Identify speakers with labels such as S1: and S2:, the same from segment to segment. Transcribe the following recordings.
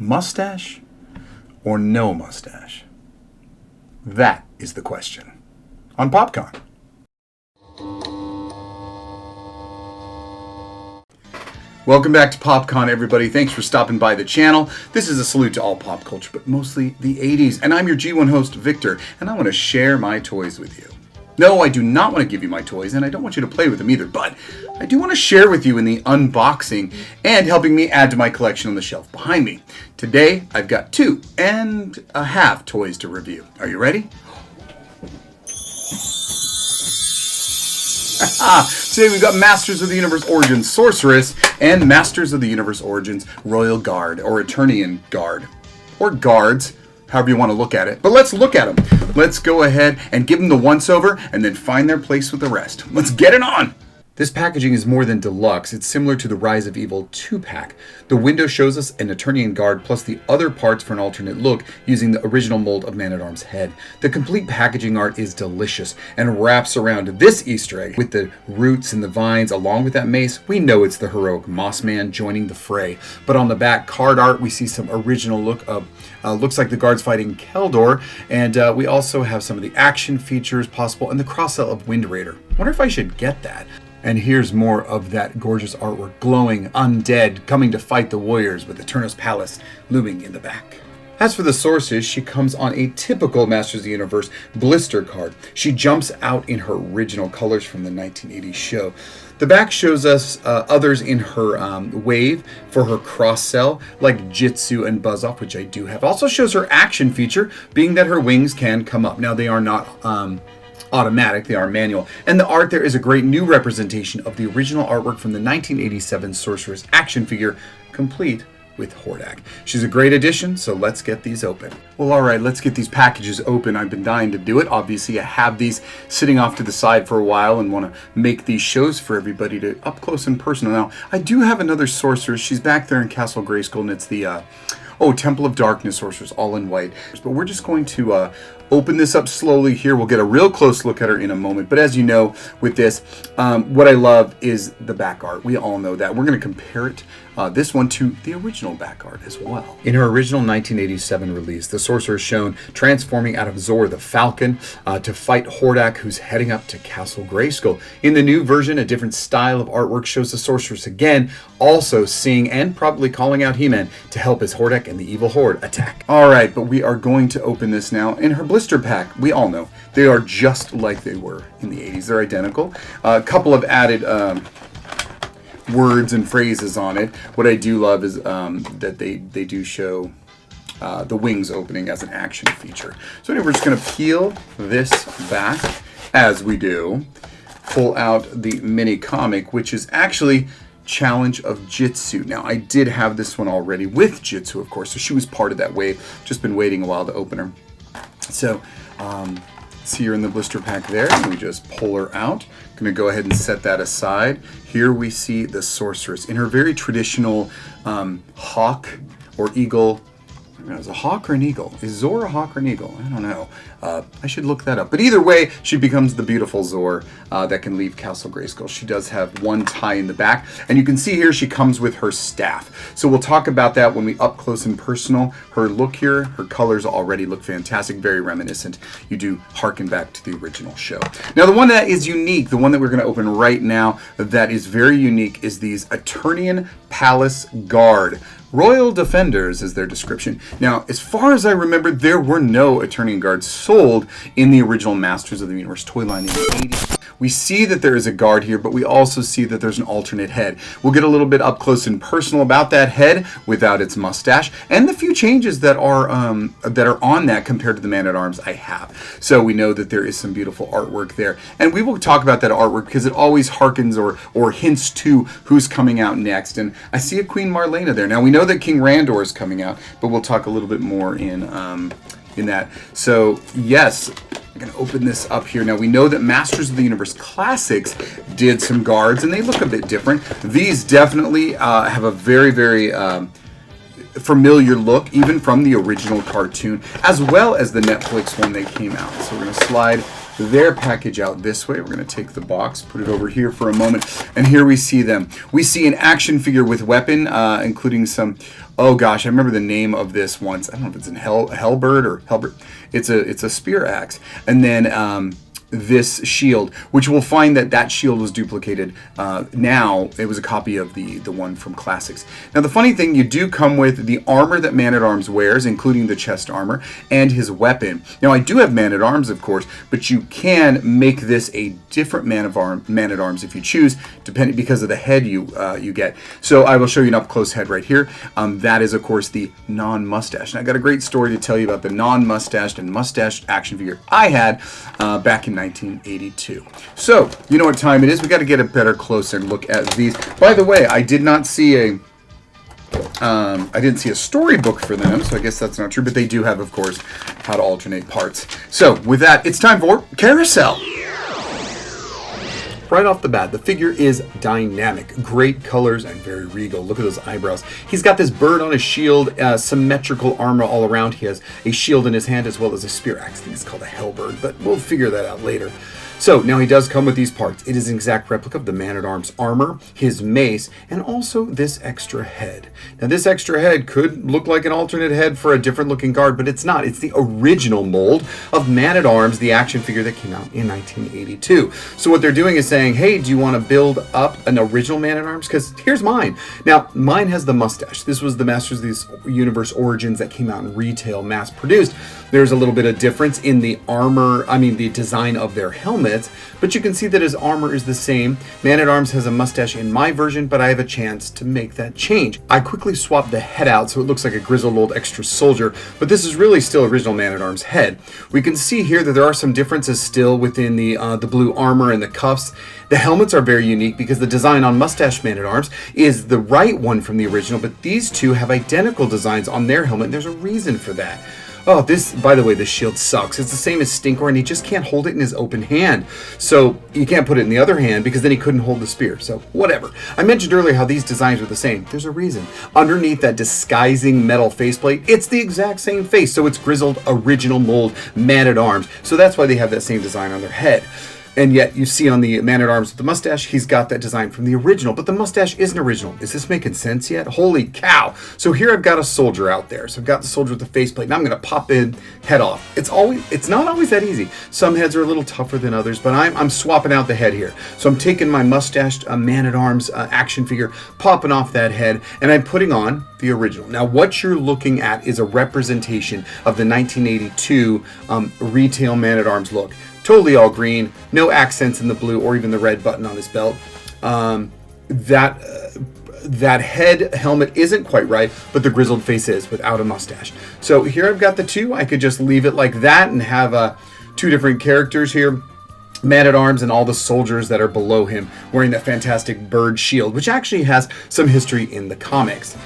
S1: Mustache or no mustache? That is the question on PopCon. Welcome back to PopCon, everybody. Thanks for stopping by the channel. This is a salute to all pop culture, but mostly the 80s. And I'm your G1 host, Victor, and I want to share my toys with you. No, I do not want to give you my toys, and I don't want you to play with them either, but I do want to share with you in the unboxing and helping me add to my collection on the shelf behind me. Today, I've got 2.5 toys to review. Are you ready? Today we've got Masters of the Universe Origins Sorceress and Masters of the Universe Origins Royal Guard, or Eternian Guard, or Guards, however you want to look at it. But let's look at them. Let's go ahead and give them the once-over and then find their place with the rest. Let's get it on! This packaging is more than deluxe. It's similar to the Rise of Evil 2-pack. The window shows us an Eternian Guard plus the other parts for an alternate look using the original mold of Man-at-Arm's head. The complete packaging art is delicious and wraps around this Easter egg with the roots and the vines along with that mace. We know it's the heroic Moss Man joining the fray. But on the back card art, we see some original look of looks like the guards fighting Keldor, and we also have some of the action features possible and the cross-sell of Wind Raider. I wonder if I should get that. And here's more of that gorgeous artwork, glowing undead, coming to fight the warriors with Eternos Palace looming in the back. As for the Sorceress, she comes on a typical Masters of the Universe blister card. She jumps out in her original colors from the 1980s show. The back shows us others in her wave for her cross-sell, like Jitsu and Buzz-Off, which I do have. Also shows her action feature, being that her wings can come up. Now, they are not automatic, they are manual. And the art there is a great new representation of the original artwork from the 1987 Sorceress action figure, complete with Hordak. She's a great addition, so let's get these open. Well, alright, let's get these packages open. I've been dying to do it. Obviously, I have these sitting off to the side for a while and want to make these shows for everybody to up close and personal. Now, I do have another Sorceress. She's back there in Castle Grayskull, and it's the Temple of Darkness Sorceress, all in white. But we're just going to open this up slowly here. We'll get a real close look at her in a moment. But as you know, with this, what I love is the back art. We all know that. We're going to compare it, this one, to the original back art as well. In her original 1987 release, the Sorcerer is shown transforming out of Zor the Falcon to fight Hordak, who's heading up to Castle Grayskull. In the new version, a different style of artwork shows the Sorceress again, also seeing and probably calling out He-Man to help as Hordak and the evil Horde attack. Alright, but we are going to open this now. In her blister pack, we all know, they are just like they were in the 80s. They're identical. A couple of added words and phrases on it. What I do love is that they do show the wings opening as an action feature. So anyway, we're just going to peel this back as we do. Pull out the mini comic, which is actually Challenge of Jitsu. Now, I did have this one already with Jitsu, of course, so she was part of that wave. Just been waiting a while to open her. So, see her in the blister pack there. We just pull her out. Going to go ahead and set that aside. Here we see the Sorceress in her very traditional hawk or eagle. Is it a hawk or an eagle? Is Zor a hawk or an eagle? I don't know. I should look that up. But either way, she becomes the beautiful Zor that can leave Castle Grayskull. She does have one tie in the back. And you can see here she comes with her staff. So we'll talk about that when we up close and personal. Her look here, her colors already look fantastic, very reminiscent. You do harken back to the original show. Now the one that is unique, the one that we're going to open right now that is very unique is these Eternian Palace Guard. Royal Defenders is their description. Now, as far as I remember, there were no Eternian Guards sold in the original Masters of the Universe toy line in the 80s. We see that there is a guard here, but we also see that there's an alternate head. We'll get a little bit up close and personal about that head without its mustache and the few changes that are on that compared to the Man-at-Arms I have. So we know that there is some beautiful artwork there. And we will talk about that artwork because it always harkens or hints to who's coming out next. And I see a Queen Marlena there. Now we know that King Randor is coming out, but we'll talk a little bit more in that. So yes, I'm going to open this up here. Now we know that Masters of the Universe Classics did some guards and they look a bit different. These definitely have a very, very familiar look, even from the original cartoon, as well as the Netflix one they came out. So we're going to slide their package out this way. We're going to take the box, put it over here for a moment, and here we see them. We see an action figure with weapon, including some, oh gosh, I remember the name of this once. I don't know if it's an Hellbird or Hellbird. It's a spear axe. And then this shield, which we'll find that shield was duplicated. Now it was a copy of the one from Classics. Now the funny thing, you do come with the armor that Man-at-Arms wears, including the chest armor and his weapon. Now I do have Man-at-Arms, of course, but you can make this a different Man-at-Arms if you choose, depending because of the head you get. So I will show you an up close head right here. That is of course the non-mustache. And I got a great story to tell you about the non-mustached and mustached action figure I had back in 1982. So, you know what time it is. We got to get a better closer look at these. By the way, I did not see I didn't see a storybook for them, so I guess that's not true, but they do have, of course, how to alternate parts. So, with that, it's time for Carousel. Right off the bat, the figure is dynamic. Great colors and very regal. Look at those eyebrows. He's got this bird on his shield, symmetrical armor all around. He has a shield in his hand as well as a spear axe. I think it's called a Hellbird, but we'll figure that out later. So now he does come with these parts. It is an exact replica of the Man-at-Arms armor, his mace, and also this extra head. Now this extra head could look like an alternate head for a different looking guard, but it's not. It's the original mold of Man-at-Arms, the action figure that came out in 1982. So what they're doing is saying, hey, do you want to build up an original Man-at-Arms? Because here's mine. Now, mine has the mustache. This was the Masters of the Universe Origins that came out in retail, mass produced. There's a little bit of difference in the armor, the design of their helmets, but you can see that his armor is the same. Man-at-Arms has a mustache in my version, but I have a chance to make that change. I quickly swapped the head out so it looks like a grizzled old extra soldier, but this is really still original Man-at-Arms head. We can see here that there are some differences still within the blue armor and the cuffs. The helmets are very unique because the design on Mustache Man-at-Arms is the right one from the original, but these two have identical designs on their helmet, and there's a reason for that. Oh, this, by the way, this shield sucks. It's the same as Stinkor, and he just can't hold it in his open hand. So you can't put it in the other hand because then he couldn't hold the spear. So whatever. I mentioned earlier how these designs were the same. There's a reason. Underneath that disguising metal faceplate, it's the exact same face. So it's grizzled original mold Man-at-Arms. So that's why they have that same design on their head. And yet you see on the Man-at-Arms with the mustache, he's got that design from the original, but the mustache isn't original. Is this making sense yet? Holy cow. So here I've got a soldier out there. So I've got the soldier with the faceplate. Now I'm going to pop in, head off. It's not always that easy. Some heads are a little tougher than others, but I'm swapping out the head here. So I'm taking my mustached Man-at-Arms action figure, popping off that head, and I'm putting on the original. Now what you're looking at is a representation of the 1982 retail Man-at-Arms look. Totally all green, no accents in the blue or even the red button on his belt. That head helmet isn't quite right, but the grizzled face is without a mustache. So here I've got the two. I could just leave it like that and have two different characters here. Man-at-Arms and all the soldiers that are below him wearing that fantastic bird shield, which actually has some history in the comics.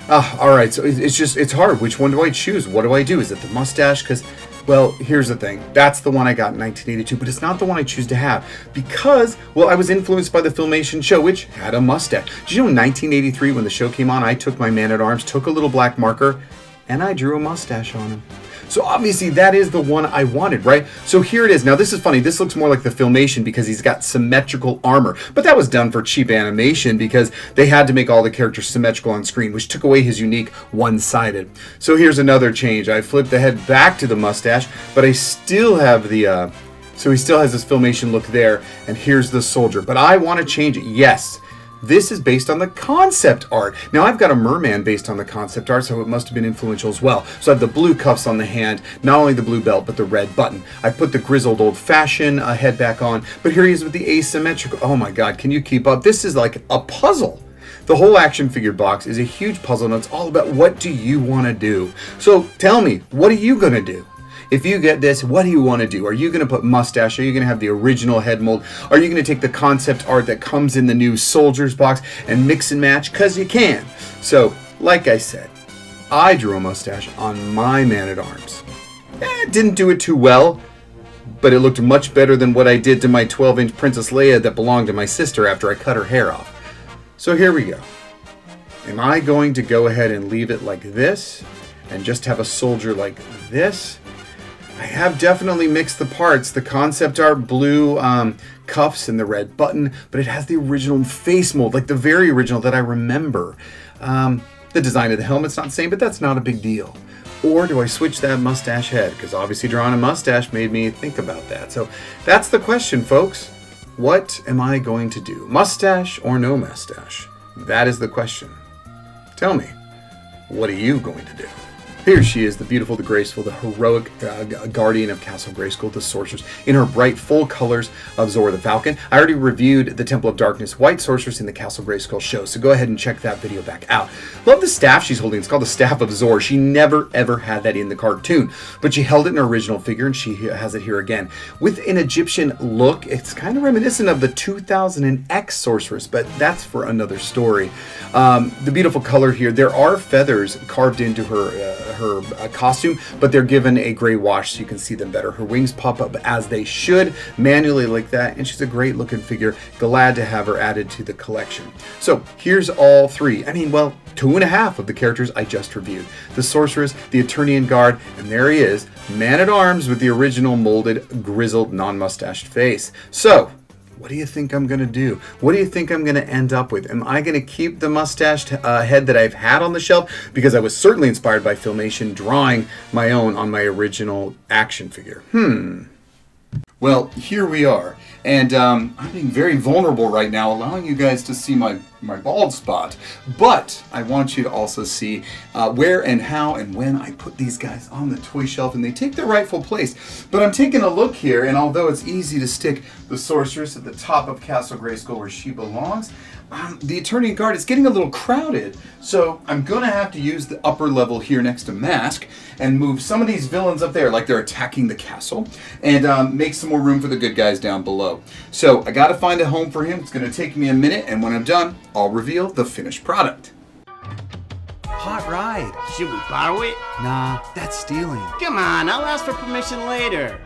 S1: All right, so it's hard. Which one do I choose? What do I do? Is it the mustache? Because, well, here's the thing. That's the one I got in 1982, but it's not the one I choose to have because, well, I was influenced by the Filmation show, which had a mustache. Did you know in 1983 when the show came on, I took my Man-at-Arms, took a little black marker, and I drew a mustache on him. So obviously that is the one I wanted, right? So here it is. Now this is funny. This looks more like the Filmation because he's got symmetrical armor. But that was done for cheap animation because they had to make all the characters symmetrical on screen, which took away his unique one-sided. So here's another change. I flipped the head back to the mustache, but I still have the... so he still has this Filmation look there, and here's the soldier. But I want to change it. Yes. This is based on the concept art. Now I've got a merman based on the concept art, so it must have been influential as well. So I have the blue cuffs on the hand, not only the blue belt, but the red button. I put the grizzled old-fashioned head back on, but here he is with the asymmetrical. Oh my God, can you keep up? This is like a puzzle. The whole action figure box is a huge puzzle, and it's all about what do you want to do. So tell me, what are you going to do? If you get this, what do you want to do? Are you going to put mustache? Are you going to have the original head mold? Are you going to take the concept art that comes in the new Soldiers box and mix and match? Because you can. So, like I said, I drew a mustache on my Man-at-Arms. Didn't do it too well, but it looked much better than what I did to my 12-inch Princess Leia that belonged to my sister after I cut her hair off. So here we go. Am I going to go ahead and leave it like this and just have a soldier like this? I have definitely mixed the parts. The concept art blue cuffs and the red button, but it has the original face mold, like the very original that I remember. The design of the helmet's not the same, but that's not a big deal. Or do I switch that mustache head? Because obviously drawing a mustache made me think about that. So that's the question, folks. What am I going to do? Mustache or no mustache? That is the question. Tell me, what are you going to do? Here she is, the beautiful, the graceful, the heroic guardian of Castle Grayskull, the Sorceress, in her bright, full colors of Zora the Falcon. I already reviewed the Temple of Darkness White Sorceress in the Castle Grayskull show, so go ahead and check that video back out. Love the staff she's holding. It's called the Staff of Zora. She never, ever had that in the cartoon, but she held it in her original figure, and she has it here again. With an Egyptian look, it's kind of reminiscent of the 2000X Sorceress, but that's for another story. The beautiful color here, there are feathers carved into her costume, but they're given a gray wash so you can see them better. Her wings pop up as they should, manually like that, and she's a great looking figure. Glad to have her added to the collection. So here's all three. I mean, well, 2.5 of the characters I just reviewed. The Sorceress, the Eternian Guard, and there he is, man-at-arms with the original molded, grizzled, non-mustached face. So, what do you think I'm going to do? What do you think I'm going to end up with? Am I going to keep the mustached head that I've had on the shelf? Because I was certainly inspired by Filmation drawing my own on my original action figure. Well, here we are. And I'm being very vulnerable right now, allowing you guys to see my bald spot. But I want you to also see where and how and when I put these guys on the toy shelf, and they take their rightful place. But I'm taking a look here, and although it's easy to stick the Sorceress at the top of Castle Grayskull where she belongs, the Eternian Guard is getting a little crowded, so I'm going to have to use the upper level here next to Mask and move some of these villains up there like they're attacking the castle, and make some more room for the good guys down below. So I got to find a home for him. It's going to take me a minute, and when I'm done, I'll reveal the finished product.
S2: Hot ride.
S3: Should we borrow it?
S2: Nah, that's stealing.
S3: Come on, I'll ask for permission later.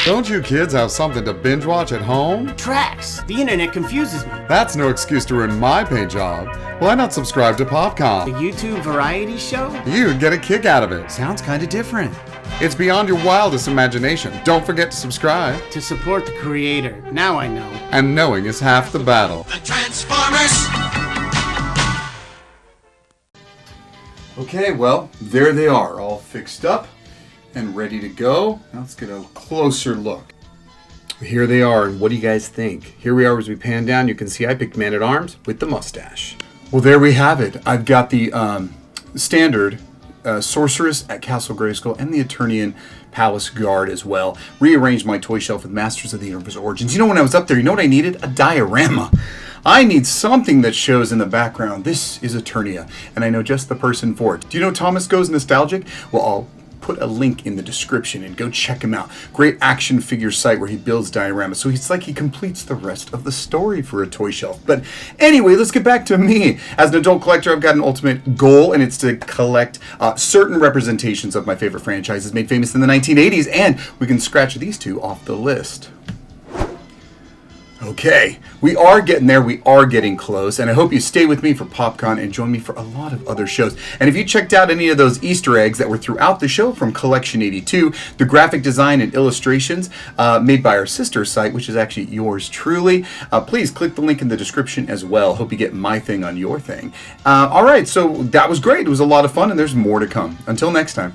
S4: Don't you kids have something to binge watch at home?
S3: Tracks. The internet confuses me.
S4: That's no excuse to ruin my paint job. Why not subscribe to
S3: The
S4: Popcom?
S3: YouTube variety show?
S4: You'd get a kick out of it.
S2: Sounds kinda different.
S4: It's beyond your wildest imagination. Don't forget to subscribe.
S3: To support the creator. Now I know.
S4: And knowing is half the battle.
S5: The Transformers!
S1: Okay, well, there they are, all fixed up and ready to go. Now let's get a closer look. Here they are, and what do you guys think? Here we are as we pan down. You can see I picked Man-at-Arms with the mustache. Well, there we have it. I've got the standard Sorceress at Castle Grayskull and the Eternian Palace Guard as well. Rearranged my toy shelf with Masters of the Universe Origins. You know, when I was up there, you know what I needed? A diorama. I need something that shows in the background, this is Eternia, and I know just the person for it. Do you know Thomas Goes Nostalgic? Well, I'll put a link in the description and go check him out. Great action figure site where he builds dioramas. So it's like he completes the rest of the story for a toy shelf. But anyway, let's get back to me. As an adult collector, I've got an ultimate goal, and it's to collect certain representations of my favorite franchises made famous in the 1980s, and we can scratch these two off the list. Okay, we are getting there, we are getting close, and I hope you stay with me for PopCon and join me for a lot of other shows. And if you checked out any of those Easter eggs that were throughout the show from Collection 82, the graphic design and illustrations made by our sister site, which is actually yours truly, please click the link in the description as well. Hope you get my thing on your thing. Alright, so that was great. It was a lot of fun, and there's more to come. Until next time.